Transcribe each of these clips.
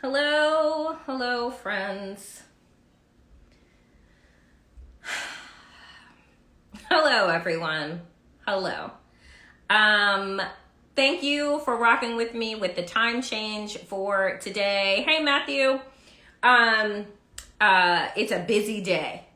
Hello, friends. Hello, everyone. Hello. Thank you for rocking with me with the time change for today. Hey, Matthew. It's a busy day.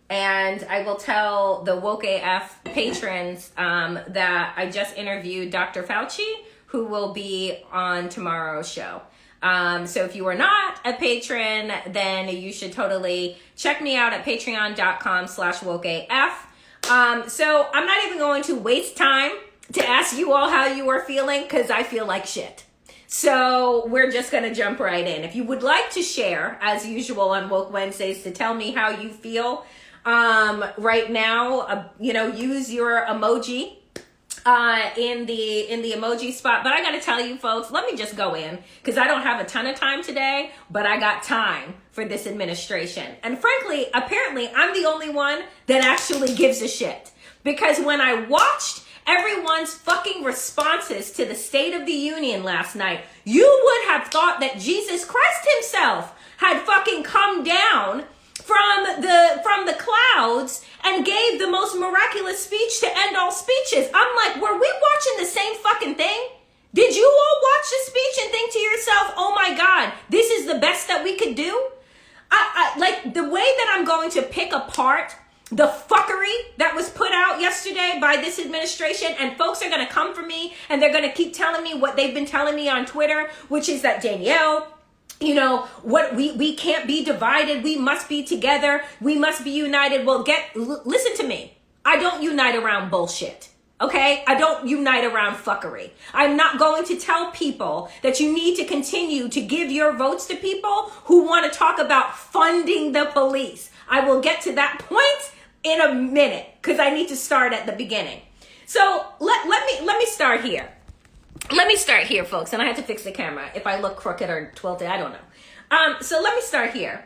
And I will tell the Woke AF patrons that I just interviewed Dr. Fauci, who will be on tomorrow's show. So if you are not a patron, then you should totally check me out at patreon.com/wokeaf. So I'm not even going to waste time to ask you all how you are feeling, because I feel like shit. So we're just going to jump right in. If you would like to share, as usual on Woke Wednesdays, to tell me how you feel right now, use your emoji in the emoji spot. But I gotta tell you folks, let me just go in, because I don't have a ton of time today, but I got time for this administration. And frankly, apparently I'm the only one that actually gives a shit, because when I watched everyone's fucking responses to the State of the Union last night, you would have thought that Jesus Christ himself had fucking come down from the clouds and gave the most miraculous speech to end all speeches. I'm like, were we watching the same fucking thing? Did you all watch the speech and think to yourself, oh my God, this is the best that we could do? I like the way that I'm going to pick apart the fuckery that was put out yesterday by this administration, and folks are going to come for me and they're going to keep telling me what they've been telling me on Twitter, which is that Danielle, what we can't be divided. We must be together. We must be united. Well, listen to me. I don't unite around bullshit. Okay? I don't unite around fuckery. I'm not going to tell people that you need to continue to give your votes to people who want to talk about funding the police. I will get to that point in a minute, because I need to start at the beginning. So let me start here. Let me start here, folks, and I had to fix the camera. If I look crooked or twilted, I don't know. So let me start here.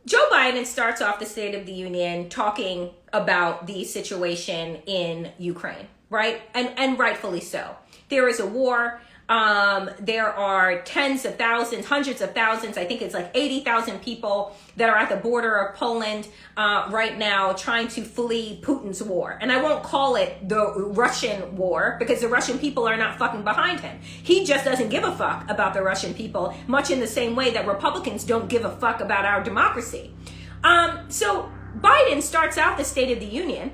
Joe Biden starts off the State of the Union talking about the situation in Ukraine, right? And rightfully so. There is a war. There are tens of thousands, hundreds of thousands, I think it's like 80,000 people that are at the border of Poland right now trying to flee Putin's war. And I won't call it the Russian war, because the Russian people are not fucking behind him. He just doesn't give a fuck about the Russian people, much in the same way that Republicans don't give a fuck about our democracy. So Biden starts out the State of the Union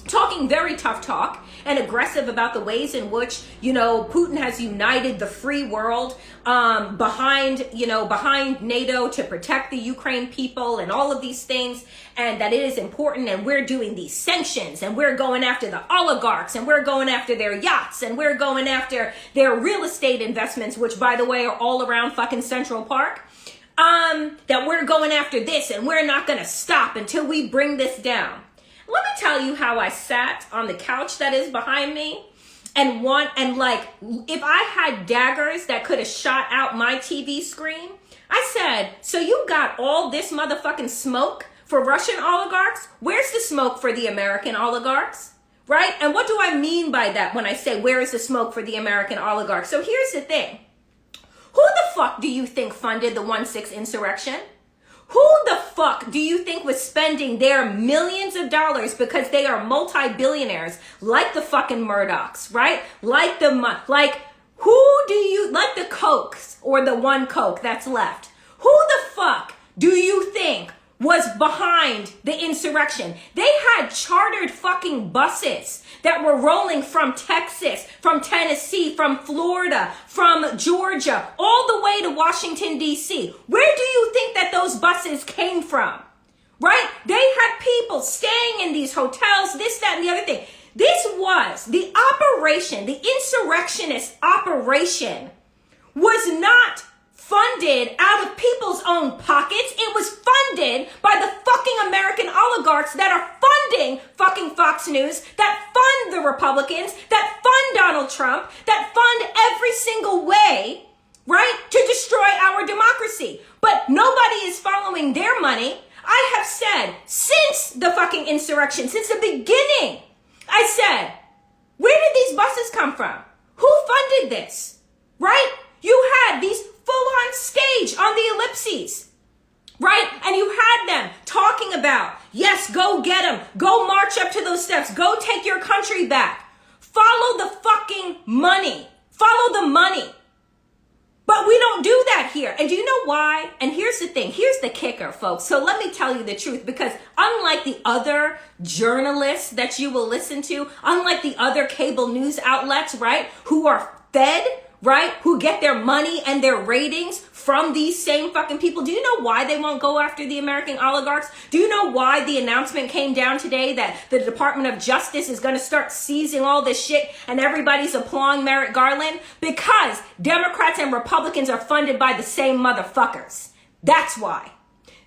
talking very tough talk and aggressive about the ways in which, Putin has united the free world behind NATO to protect the Ukraine people and all of these things, and that it is important, and we're doing these sanctions, and we're going after the oligarchs, and we're going after their yachts, and we're going after their real estate investments, which, by the way, are all around fucking Central Park. That we're going after this, and we're not going to stop until we bring this down. Let me tell you how I sat on the couch that is behind me and if I had daggers that could have shot out my TV screen, I said, so you got all this motherfucking smoke for Russian oligarchs? Where's the smoke for the American oligarchs? Right? And what do I mean by that when I say, where is the smoke for the American oligarchs? So here's the thing. Who the fuck do you think funded the 1/6 insurrection? Who the fuck do you think was spending their millions of dollars, because they are multi-billionaires, like the fucking Murdochs, right? Like the Cokes, or the one Coke that's left? Who the fuck do you think was behind the insurrection? They had chartered fucking buses that were rolling from Texas, from Tennessee, from Florida, from Georgia, all the way to Washington, D.C. Where do you think that those buses came from? Right? They had people staying in these hotels, this, that, and the other thing. This was the operation, the insurrectionist operation was not funded out of people's own pockets. It was funded by the fucking American oligarchs that are funding fucking Fox News, that fund the Republicans, that fund Donald Trump, that fund every single way, right, to destroy our democracy. But nobody is following their money. I have said since the fucking insurrection, since the beginning, I said, where did these buses come from? Who funded this? Right? You had these full-on stage on the ellipses, right? And you had them talking about, yes, go get them. Go march up to those steps. Go take your country back. Follow the fucking money. Follow the money. But we don't do that here. And do you know why? And here's the thing. Here's the kicker, folks. So let me tell you the truth, because unlike the other journalists that you will listen to, unlike the other cable news outlets, right, who are fed, right, who get their money and their ratings from these same fucking people. Do you know why they won't go after the American oligarchs? Do you know why the announcement came down today that the Department of Justice is going to start seizing all this shit and everybody's applauding Merrick Garland? Because Democrats and Republicans are funded by the same motherfuckers. That's why.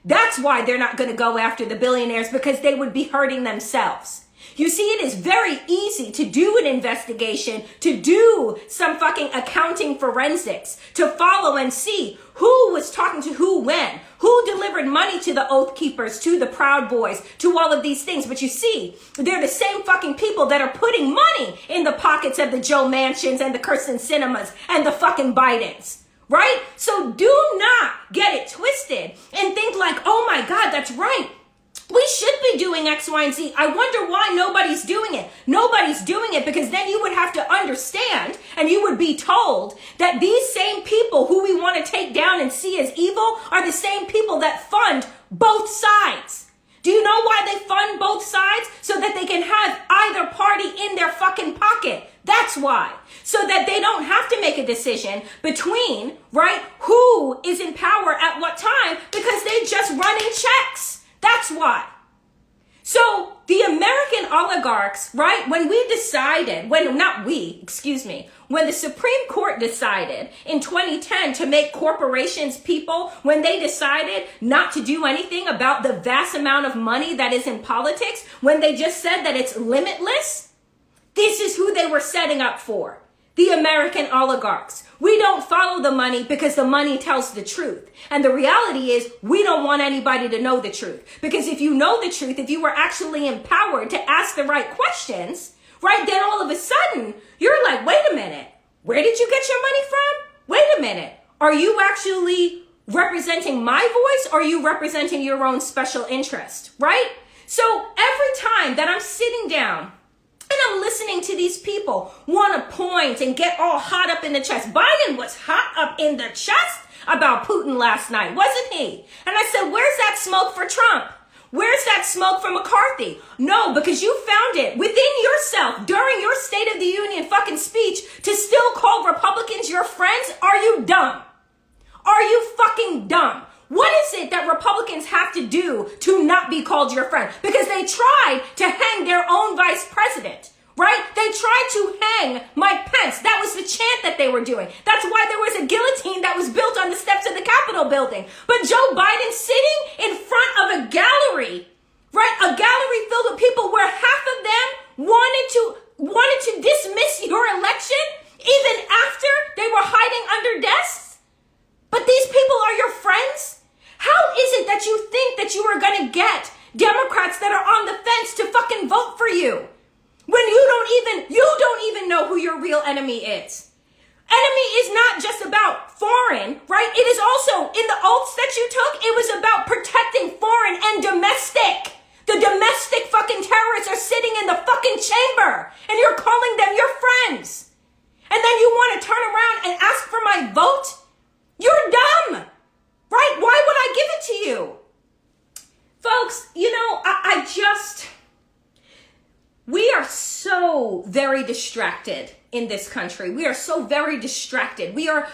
That's why they're not going to go after the billionaires, because they would be hurting themselves. You see, it is very easy to do an investigation, to do some fucking accounting forensics, to follow and see who was talking to who when, who delivered money to the Oath Keepers, to the Proud Boys, to all of these things. But you see, they're the same fucking people that are putting money in the pockets of the Joe Manchins and the Kirsten Cinemas and the fucking Bidens. Right? So do not get it twisted and think like, oh my God, that's right. We should be doing X, Y, and Z. I wonder why nobody's doing it. Nobody's doing it because then you would have to understand and you would be told that these same people who we want to take down and see as evil are the same people that fund both sides. Do you know why they fund both sides? So that they can have either party in their fucking pocket. That's why. So that they don't have to make a decision between, right, who is in power at what time, because they just run in checks. That's why. So the American oligarchs, right, when the Supreme Court decided in 2010 to make corporations people, when they decided not to do anything about the vast amount of money that is in politics, when they just said that it's limitless, this is who they were setting up for. The American oligarchs. We don't follow the money because the money tells the truth. And the reality is we don't want anybody to know the truth. Because if you know the truth, if you were actually empowered to ask the right questions, right, then all of a sudden you're like, wait a minute, where did you get your money from? Wait a minute, are you actually representing my voice or are you representing your own special interest, right? So every time that I'm sitting down and I'm listening to these people want to point and get all hot up in the chest. Biden was hot up in the chest about Putin last night, wasn't he? And I said, where's that smoke for Trump? Where's that smoke for McCarthy? No, because you found it within yourself during your State of the Union fucking speech to still call Republicans your friends. Are you dumb? Are you fucking dumb? What is it that Republicans have to do to not be called your friend? Because they tried to hang their own vice president, right? They tried to hang Mike Pence. That was the chant that they were doing. That's why there was a guillotine that was built on the steps of the Capitol building. But Joe Biden sitting in front of a gallery, right? A gallery filled with people where half of them wanted to dismiss your election even after they were hiding under desks. But these people are your friends? How is it that you think that you are going to get Democrats that are on the fence to fucking vote for you when you don't even know who your real enemy is? Enemy is not just about foreign, right? It is also, in the oaths that you took, it was about protecting foreign and domestic. The domestic fucking terrorists are sitting in the fucking chamber and you're calling them your friends. And then you want to turn around and ask for my vote? You're dumb. Right? Why would I give it to you? Folks, you know, we are so very distracted in this country. We are so very distracted. We are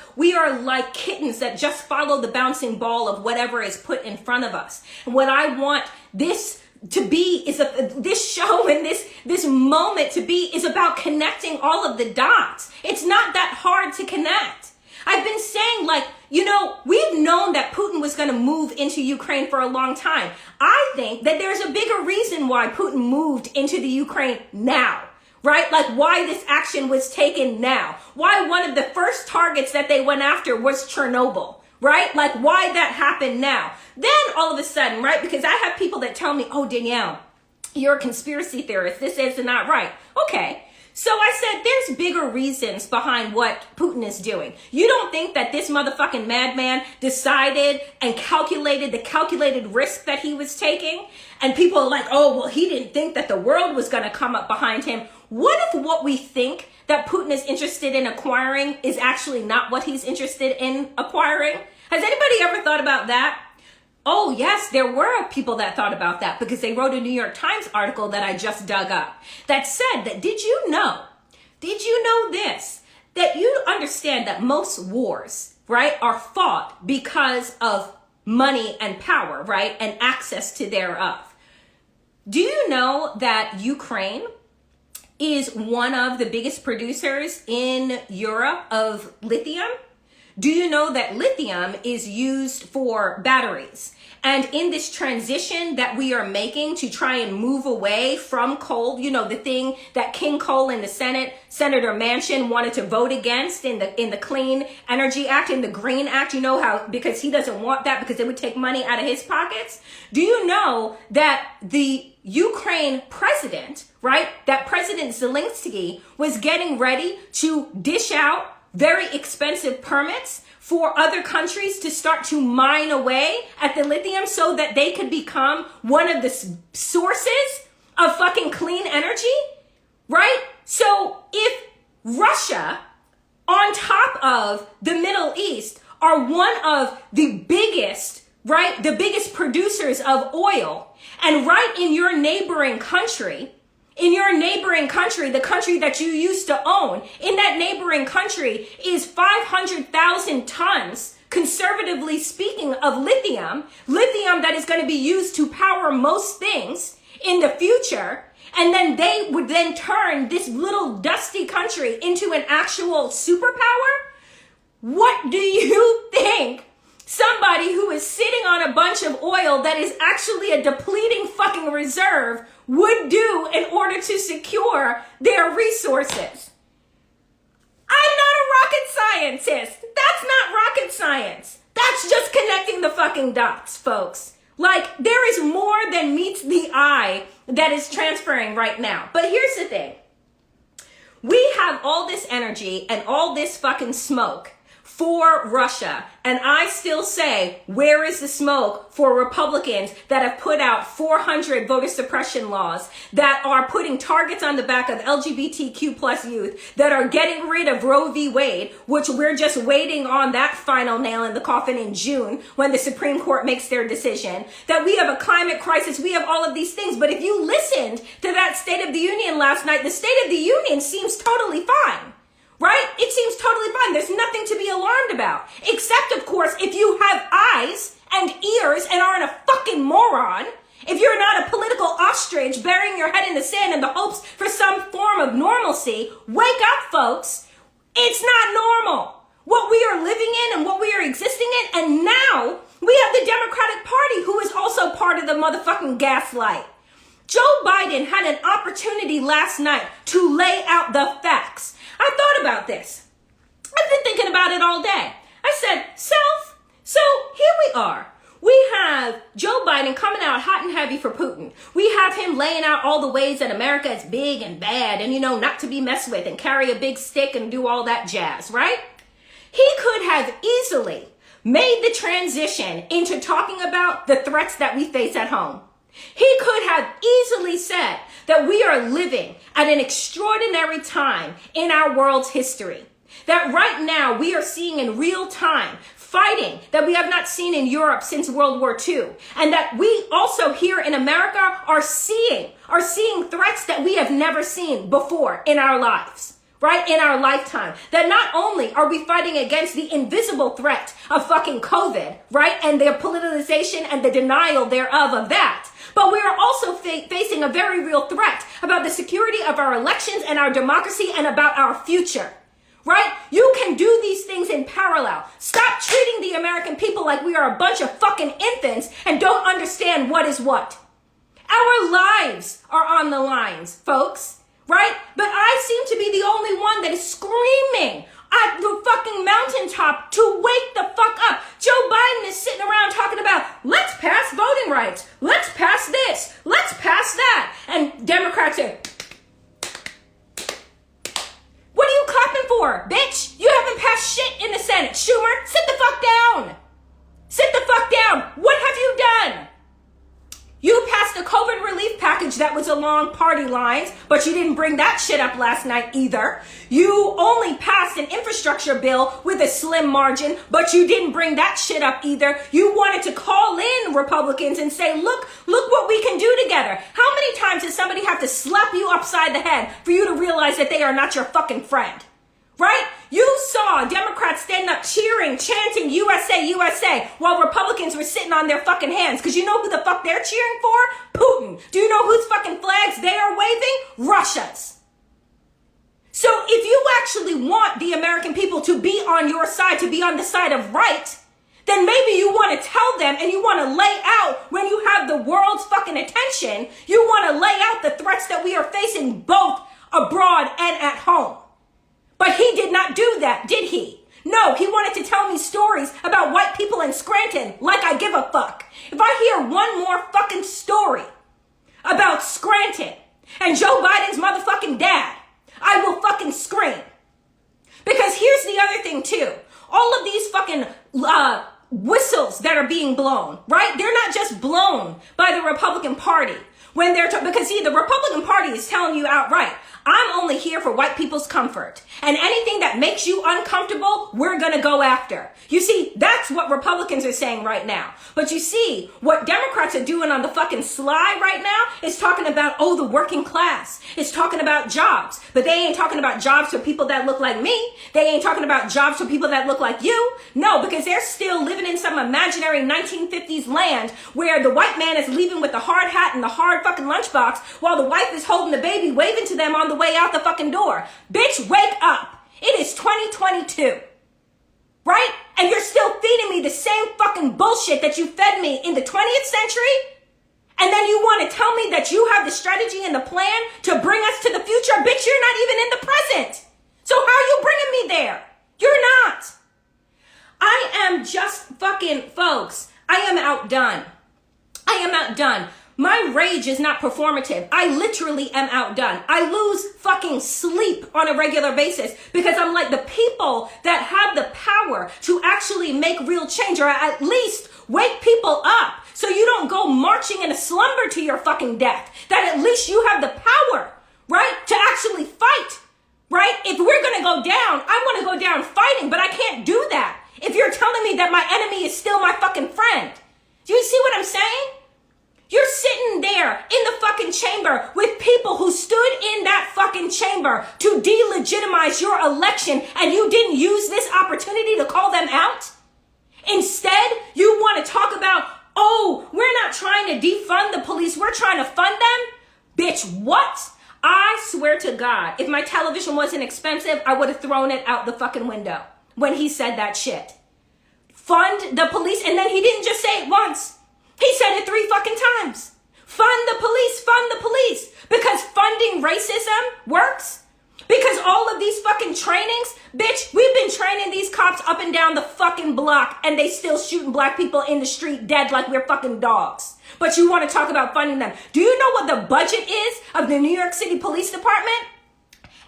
like kittens that just follow the bouncing ball of whatever is put in front of us. And what I want this to be is this show and this moment to be is about connecting all of the dots. It's not that hard to connect. I've been saying, like, you know, we've known that Putin was going to move into Ukraine for a long time. I think that there's a bigger reason why Putin moved into the Ukraine now, right? Like why this action was taken now. Why one of the first targets that they went after was Chernobyl, right? Like why that happened now. Then all of a sudden, right? Because I have people that tell me, oh, Danielle, you're a conspiracy theorist. This is not right. Okay. So I said, there's bigger reasons behind what Putin is doing. You don't think that this motherfucking madman decided and calculated the calculated risk that he was taking? And people are like, oh, well, he didn't think that the world was going to come up behind him. What if what we think that Putin is interested in acquiring is actually not what he's interested in acquiring? Has anybody ever thought about that? Oh, yes, there were people that thought about that because they wrote a New York Times article that I just dug up that said that, did you know this, that you understand that most wars, right, are fought because of money and power, right, and access to thereof. Do you know that Ukraine is one of the biggest producers in Europe of lithium? Do you know that lithium is used for batteries? And in this transition that we are making to try and move away from coal, you know, the thing that King Cole in the Senate, Senator Manchin wanted to vote against in the Clean Energy Act, in the Green Act, you know how, because he doesn't want that because it would take money out of his pockets. Do you know that the Ukraine president, right, that President Zelensky was getting ready to dish out very expensive permits for other countries to start to mine away at the lithium so that they could become one of the sources of fucking clean energy, right? So if Russia, on top of the Middle East, are one of the biggest, right, the biggest producers of oil, and right in your neighboring country, the country that you used to own, in that neighboring country is 500,000 tons, conservatively speaking, of lithium that is going to be used to power most things in the future. And then they would then turn this little dusty country into an actual superpower. What do you think somebody who is sitting on a bunch of oil that is actually a depleting fucking reserve would do in order to secure their resources? I'm not a rocket scientist. That's not rocket science. That's just connecting the fucking dots, folks. Like, there is more than meets the eye that is transferring right now. But here's the thing. We have all this energy and all this fucking smoke for Russia. And I still say, where is the smoke for Republicans that have put out 400 voter suppression laws, that are putting targets on the back of LGBTQ plus youth, that are getting rid of Roe v. Wade, which we're just waiting on that final nail in the coffin in June when the Supreme Court makes their decision, that we have a climate crisis, we have all of these things. But if you listened to that State of the Union last night, the State of the Union seems totally fine. Right? It seems totally fine. There's nothing to be alarmed about. Except, of course, if you have eyes and ears and aren't a fucking moron, if you're not a political ostrich burying your head in the sand in the hopes for some form of normalcy, wake up, folks. It's not normal. What we are living in and what we are existing in. And now we have the Democratic Party, who is also part of the motherfucking gaslight. Joe Biden had an opportunity last night to lay out the facts. I thought about this. I've been thinking about it all day. I said, self, so here we are. We have Joe Biden coming out hot and heavy for Putin. We have him laying out all the ways that America is big and bad and, you know, not to be messed with and carry a big stick and do all that jazz, right? He could have easily made the transition into talking about the threats that we face at home. He could have easily said that we are living at an extraordinary time in our world's history. That right now we are seeing in real time fighting that we have not seen in Europe since World War II. And that we also here in America are seeing threats that we have never seen before in our lives. Right? In our lifetime. That not only are we fighting against the invisible threat of fucking COVID, right? And the politicization and the denial thereof of that. But we are also facing a very real threat about the security of our elections and our democracy and about our future. Right? You can do these things in parallel. Stop treating the American people like we are a bunch of fucking infants and don't understand what is what. Our lives are on the lines, folks. Right? But I seem to be the only one that is screaming at the fucking mountaintop to wake the fuck up. Joe Biden is sitting around talking about, let's pass voting rights. Let's pass this. Let's pass that. And Democrats are, for, bitch? You haven't passed shit in the Senate. Schumer, sit the fuck down. Sit the fuck down. What have you done? You passed a COVID relief package that was along party lines, but you didn't bring that shit up last night either. You only passed an infrastructure bill with a slim margin, but you didn't bring that shit up either. You wanted to call in Republicans and say, look what we can do together. How many times does somebody have to slap you upside the head for you to realize that they are not your fucking friend? Right? You saw Democrats stand up cheering, chanting USA, USA, while Republicans were sitting on their fucking hands. Because you know who the fuck they're cheering for? Putin. Do you know whose fucking flags they are waving? Russia's. So if you actually want the American people to be on your side, to be on the side of right, then maybe you want to tell them and you want to lay out, when you have the world's fucking attention, you want to lay out the threats that we are facing both abroad and at home. But he did not do that, did he? No, he wanted to tell me stories about white people in Scranton, like I give a fuck. If I hear one more fucking story about Scranton and Joe Biden's motherfucking dad, I will fucking scream. Because here's the other thing too. All of these fucking whistles that are being blown, right? They're not just blown by the Republican Party. When they're because see, the Republican Party is telling you outright, I'm only here for white people's comfort. And anything that makes you uncomfortable, we're going to go after. You see, that's what Republicans are saying right now. But you see, what Democrats are doing on the fucking sly right now is talking about, the working class. It's talking about jobs. But they ain't talking about jobs for people that look like me. They ain't talking about jobs for people that look like you. No, because they're still living in some imaginary 1950s land where the white man is leaving with the hard hat and the hard fucking lunchbox while the wife is holding the baby, waving to them on the way out the fucking door. Bitch, wake up. It is 2022. Right? And you're still feeding me the same fucking bullshit that you fed me in the 20th century? And then you want to tell me that you have the strategy and the plan to bring us to the future? Bitch, you're not even in the present. So how are you bringing me there? You're not. I am just fucking, folks, I am outdone. I am outdone. My rage is not performative. I literally am outdone. I lose fucking sleep on a regular basis because I'm like, the people that have the power to actually make real change, or at least wake people up so you don't go marching in a slumber to your fucking death, that at least you have the power, right, to actually fight, right? If we're going to go down, I want to go down fighting, but I can't do that if you're telling me that my enemy is still my fucking friend. Do you see what I'm saying? You're sitting there in the fucking chamber with people who stood in that fucking chamber to delegitimize your election, and you didn't use this opportunity to call them out. Instead, you want to talk about, we're not trying to defund the police, we're trying to fund them. Bitch, what? I swear to God, if my television wasn't expensive, I would have thrown it out the fucking window when he said that shit. Fund the police, and then he didn't just say it once. He said it 3 fucking times. Fund the police, fund the police. Because funding racism works. Because all of these fucking trainings, bitch, we've been training these cops up and down the fucking block and they still shooting black people in the street dead like we're fucking dogs. But you want to talk about funding them. Do you know what the budget is of the New York City Police Department?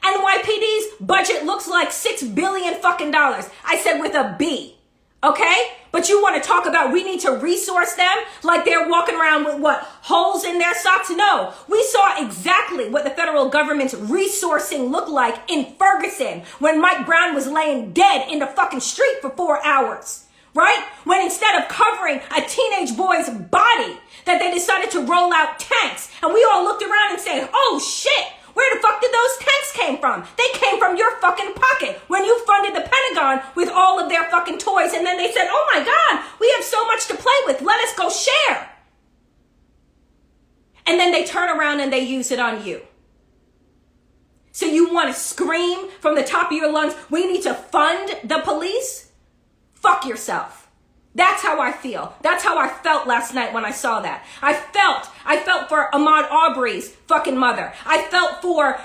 NYPD's budget looks like $6 billion fucking dollars. I said with a B. Okay? But you want to talk about we need to resource them like they're walking around with what? Holes in their socks? No. We saw exactly what the federal government's resourcing looked like in Ferguson when Mike Brown was laying dead in the fucking street for 4 hours. Right? When instead of covering a teenage boy's body, that they decided to roll out tanks. And we all looked around and said, oh shit. Where the fuck did those tanks came from? They came from your fucking pocket when you funded the Pentagon with all of their fucking toys. And then they said, oh my God, we have so much to play with. Let us go share. And then they turn around and they use it on you. So you want to scream from the top of your lungs, we need to fund the police? Fuck yourself. That's how I feel. That's how I felt last night when I saw that. I felt for Ahmaud Arbery's fucking mother. I felt for,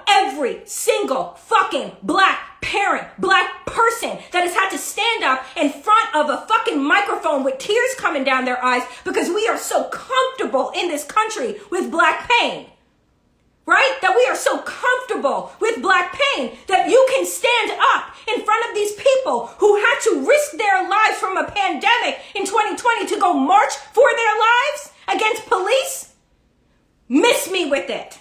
every single fucking black parent, black person that has had to stand up in front of a fucking microphone with tears coming down their eyes because we are so comfortable in this country with black pain. right? That we are so comfortable with black pain that you can stand up in front of these people who had to risk their lives from a pandemic in 2020 to go march for their lives against police. Miss me with it.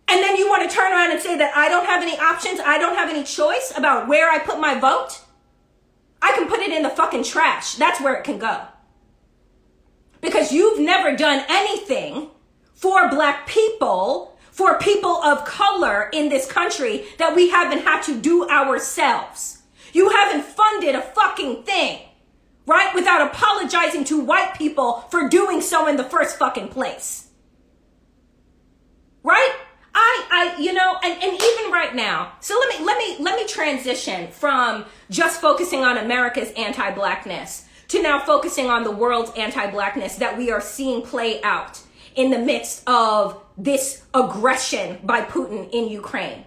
And then you want to turn around and say that I don't have any options, I don't have any choice about where I put my vote? I can put it in the fucking trash. That's where it can go. Because you've never done anything for black people, for people of color in this country that we haven't had to do ourselves. You haven't funded a fucking thing, right? Without apologizing to white people for doing so in the first fucking place. Right? And even right now, so let me transition from just focusing on America's anti-blackness to now focusing on the world's anti-blackness that we are seeing play out in the midst of this aggression by Putin in Ukraine.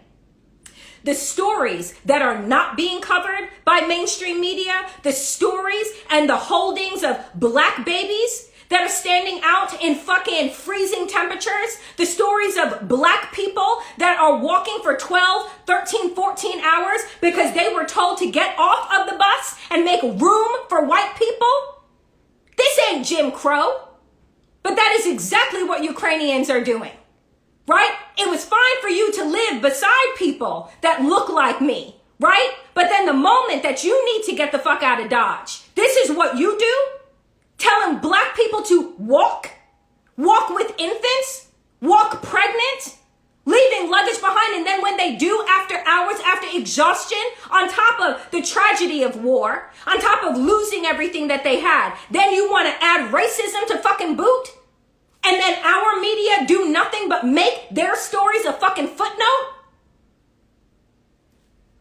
The stories that are not being covered by mainstream media, the stories and the holdings of black babies that are standing out in fucking freezing temperatures, the stories of black people that are walking for 12, 13, 14 hours because they were told to get off of the bus and make room for white people. This ain't Jim Crow, but that is exactly what Ukrainians are doing, right? It was fine for you to live beside people that look like me, right? But then the moment that you need to get the fuck out of Dodge, this is what you do? Telling black people to walk with infants, walk pregnant, leaving luggage behind, and then when they do, after hours, after exhaustion, on top of the tragedy of war, on top of losing everything that they had, then you want to add racism to fucking boot? And then our media do nothing but make their stories a fucking footnote?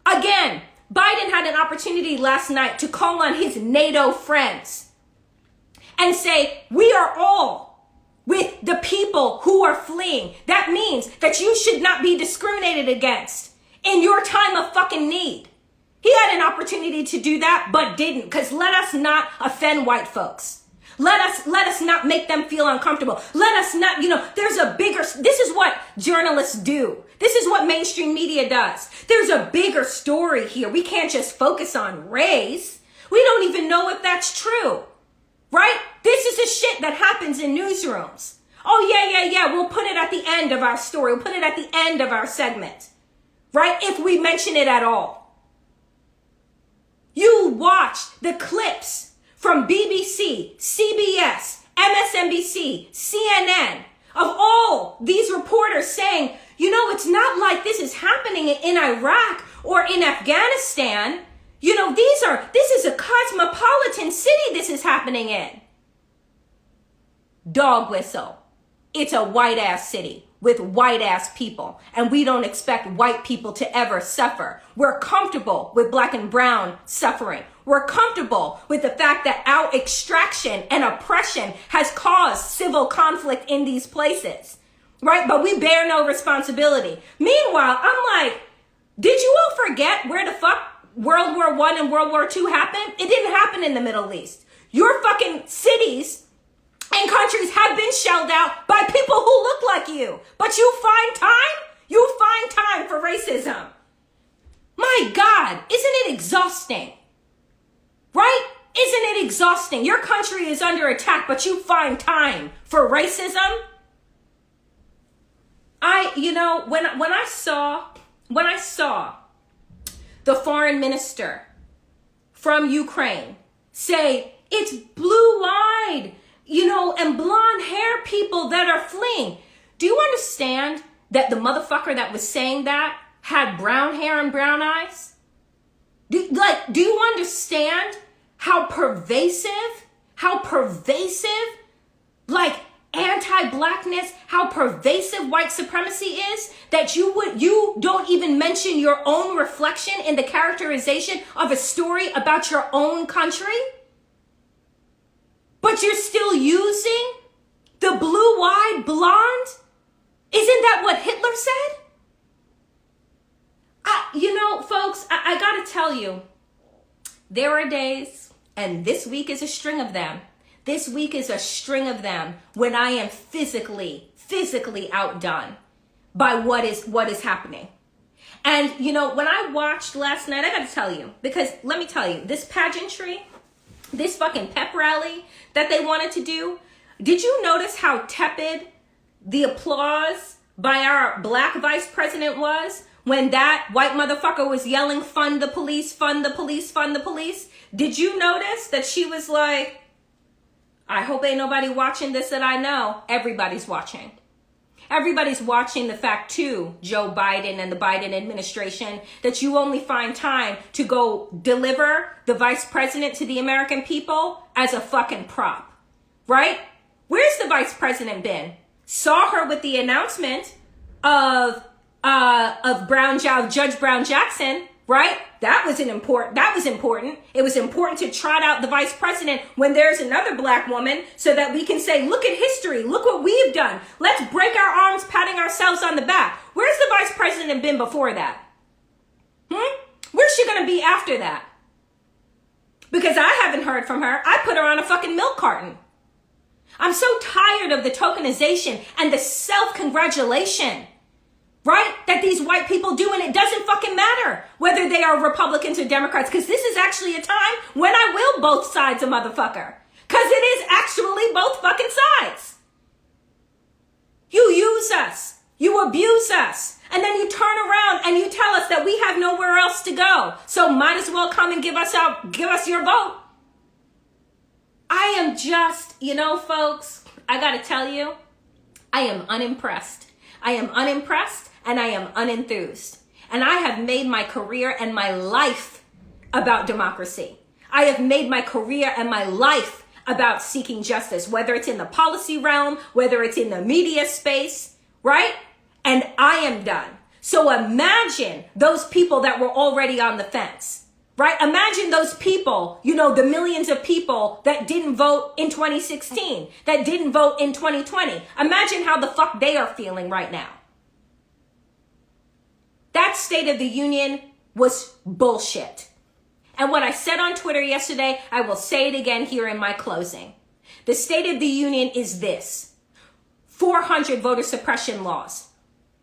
Again, Biden had an opportunity last night to call on his NATO friends and say, we are all with the people who are fleeing. That means that you should not be discriminated against in your time of fucking need. He had an opportunity to do that, but didn't, because let us not offend white folks. Let us not make them feel uncomfortable. Let us not, this is what journalists do. This is what mainstream media does. There's a bigger story here. We can't just focus on race. We don't even know if that's true. Right? This is the shit that happens in newsrooms. Oh, yeah. We'll put it at the end of our story. We'll put it at the end of our segment. Right? If we mention it at all. You watch the clips from BBC, CBS, MSNBC, CNN, of all these reporters saying, it's not like this is happening in Iraq or in Afghanistan. This is a cosmopolitan city this is happening in. Dog whistle. It's a white ass city with white ass people, and we don't expect white people to ever suffer. We're comfortable with black and brown suffering. We're comfortable with the fact that our extraction and oppression has caused civil conflict in these places, right? But we bear no responsibility. Meanwhile, I'm like, did you all forget where the fuck World War I and World War II happened? It didn't happen in the Middle East. Your fucking cities and countries have been shelled out by people who look like you. But you find time for racism. My God, isn't it exhausting? Right? Isn't it exhausting? Your country is under attack, but you find time for racism? When I saw the foreign minister from Ukraine say, it's blue-eyed, and blonde hair people that are fleeing. Do you understand that the motherfucker that was saying that had brown hair and brown eyes? Do you understand how pervasive, anti-blackness, how pervasive white supremacy is, that you don't even mention your own reflection in the characterization of a story about your own country? But you're still using the blue-eyed blonde? Isn't that what Hitler said? Folks, I gotta tell you, there are days, and this week is a string of them. This week is a string of them when I am physically physically outdone by what is happening. And, you know, when I watched last night, I got to tell you, because let me tell you, this pageantry, this fucking pep rally that they wanted to do, did you notice how tepid the applause by our black vice president was when that white motherfucker was yelling, fund the police, fund the police, fund the police? Did you notice that she was like, I hope ain't nobody watching this that I know? Everybody's watching. Everybody's watching the fact too, Joe Biden and the Biden administration, that you only find time to go deliver the vice president to the American people as a fucking prop, right? Where's the vice president been? Saw her with the announcement of Judge Brown Jackson, right? That was important. It was important to trot out the vice president when there's another black woman so that we can say, look at history. Look what we've done. Let's break our arms patting ourselves on the back. Where's the vice president been before that? Where's she going to be after that? Because I haven't heard from her. I put her on a fucking milk carton. I'm so tired of the tokenization and the self-congratulation, right? That these white people do, and it doesn't fucking matter whether they are Republicans or Democrats, because this is actually a time when I will both sides a motherfucker. Because it is actually both fucking sides. You use us. You abuse us. And then you turn around and you tell us that we have nowhere else to go. So might as well come and give us your vote. I am just, you know, folks, I got to tell you, I am unimpressed. I am unimpressed and I am unenthused. And I have made my career and my life about democracy. I have made my career and my life about seeking justice, whether it's in the policy realm, whether it's in the media space, right? And I am done. So imagine those people that were already on the fence, right? Imagine those people, you know, the millions of people that didn't vote in 2016, that didn't vote in 2020. Imagine how the fuck they are feeling right now. That State of the Union was bullshit. And what I said on Twitter yesterday, I will say it again here in my closing. The State of the Union is this: 400 voter suppression laws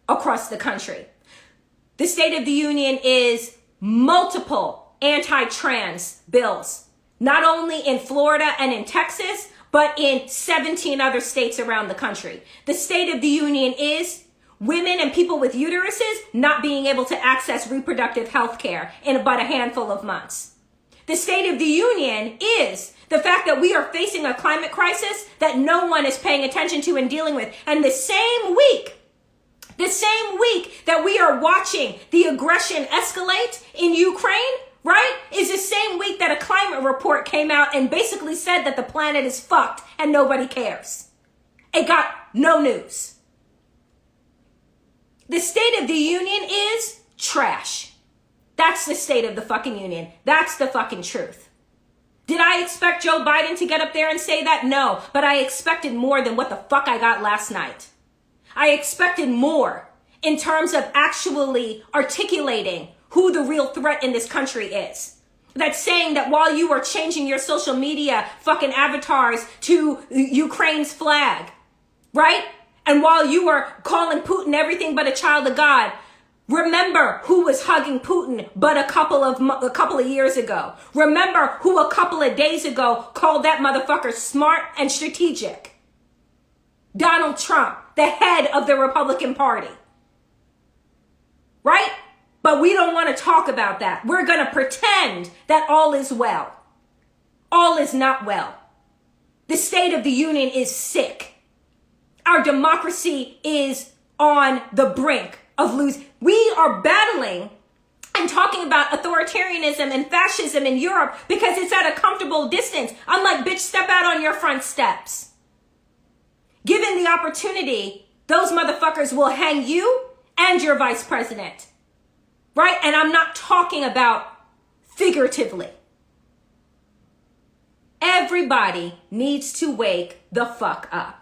across the country. The State of the Union is multiple anti-trans bills, not only in Florida and in Texas, but in 17 other states around the country. The State of the Union is women and people with uteruses not being able to access reproductive health care in about a handful of months. The State of the Union is the fact that we are facing a climate crisis that no one is paying attention to and dealing with. And the same week that we are watching the aggression escalate in Ukraine, right, is the same week that a climate report came out and basically said that the planet is fucked and nobody cares. It got no news. The State of the Union is trash. That's the state of the fucking union. That's the fucking truth. Did I expect Joe Biden to get up there and say that? No, but I expected more than what the fuck I got last night. I expected more in terms of actually articulating who the real threat in this country is. That's saying that while you are changing your social media fucking avatars to Ukraine's flag, right? And while you are calling Putin everything but a child of God, remember who was hugging Putin but a couple of years ago. Remember who a couple of days ago called that motherfucker smart and strategic. Donald Trump, the head of the Republican Party. Right? But we don't want to talk about that. We're going to pretend that all is well. All is not well. The State of the Union is sick. Our democracy is on the brink of losing. We are battling and talking about authoritarianism and fascism in Europe because it's at a comfortable distance. I'm like, bitch, step out on your front steps. Given the opportunity, those motherfuckers will hang you and your vice president. Right? And I'm not talking about figuratively. Everybody needs to wake the fuck up.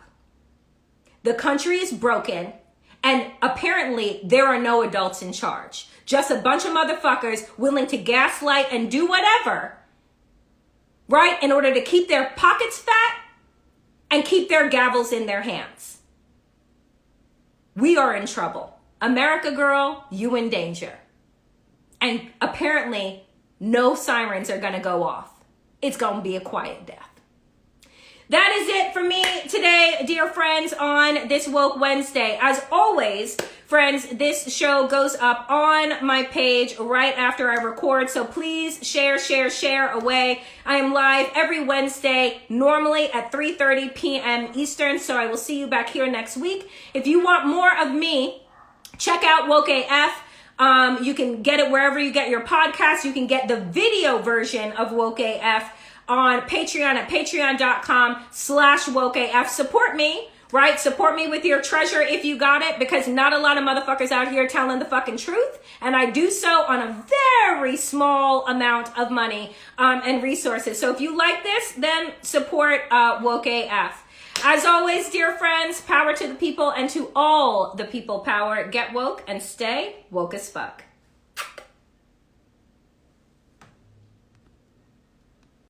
The country is broken, and apparently there are no adults in charge. Just a bunch of motherfuckers willing to gaslight and do whatever, right, in order to keep their pockets fat and keep their gavels in their hands. we are in trouble. America girl, you in danger. And apparently no sirens are going to go off. It's going to be a quiet death. That is it for me today, dear friends, on this Woke Wednesday. As always, friends, this show goes up on my page right after I record, so please share away. I am live every Wednesday, normally at 3:30 p.m. Eastern, so I will see you back here next week. If you want more of me, check out Woke AF. You can get it wherever you get your podcasts. You can get the video version of Woke AF on Patreon at patreon.com/wokeaf. Support me, right? Support me with your treasure if you got it, because not a lot of motherfuckers out here telling the fucking truth. And I do so on a very small amount of money and resources. So if you like this, then support Woke AF. As always, dear friends, power to the people, and to all the people power. Get woke and stay woke as fuck.